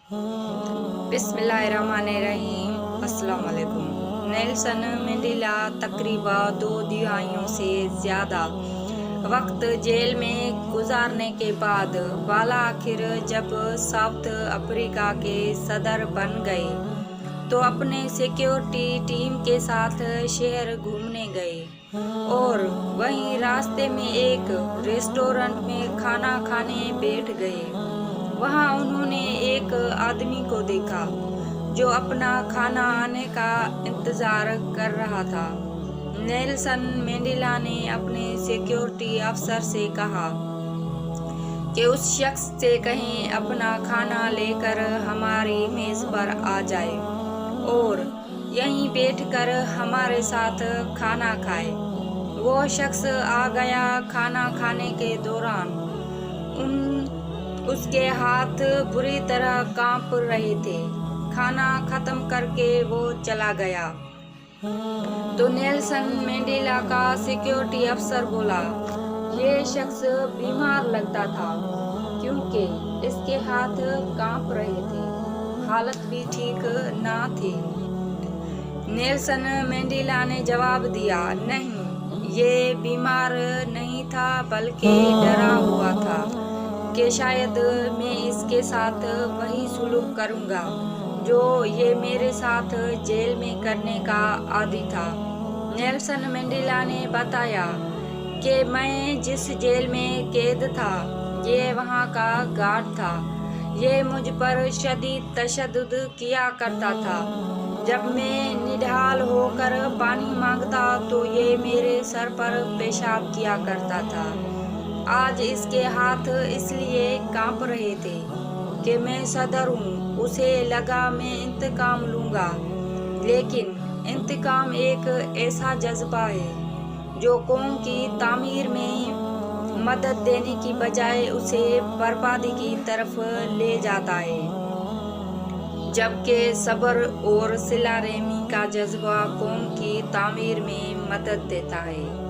बिस्मिल्लाहिर्रहमानिर्रहीम। अस्सलाम वालेकुम। नेल्सन मंडेला तकरीबन 2 दहाइयों से ज़्यादा वक्त जेल में गुजारने के बाद बाला आखिर जब साउथ अफ्रीका के सदर बन गए तो अपने सिक्योरिटी टीम के साथ शहर घूमने गए और वहीं रास्ते में एक रेस्टोरेंट में खाना खाने बैठ गए। वहां उन्होंने एक आदमी को देखा जो अपना खाना आने का इंतजार कर रहा था। नेल्सन मंडेला ने अपने सिक्योरिटी अफसर से कहा कि उस शख्स से कहें अपना खाना लेकर हमारी मेज पर आ जाए और यहीं बैठकर हमारे साथ खाना खाए। वो शख्स आ गया। खाना खाने के दौरान उसके हाथ बुरी तरह कांप रहे थे। खाना खत्म करके वो चला गया तो नेल्सन मंडेला का सिक्योरिटी अफसर बोला, ये शख्स बीमार लगता था क्योंकि इसके हाथ कांप रहे थे, हालत भी ठीक ना थी। नेल्सन मंडेला ने जवाब दिया, नहीं, ये बीमार नहीं था बल्कि डरा हुआ था कि शायद मैं इसके साथ वही सुलूक करूंगा जो ये मेरे साथ जेल में करने का आदी था। नेल्सन मंडेला ने बताया कि मैं जिस जेल में कैद था ये वहाँ का गार्ड था। ये मुझ पर शदीद तशद्दुद किया करता था। जब मैं निढाल होकर पानी मांगता तो ये मेरे सर पर पेशाब किया करता था। आज इसके हाथ इसलिए कांप रहे थे कि मैं सदर हूँ, उसे लगा मैं इंतकाम लूँगा, लेकिन इंतकाम एक ऐसा जज्बा है जो कौम की तामीर में मदद देने की बजाय उसे बर्बादी की तरफ ले जाता है, जबकि सब्र और सिला रहमी का जज्बा कौम की तामीर में मदद देता है।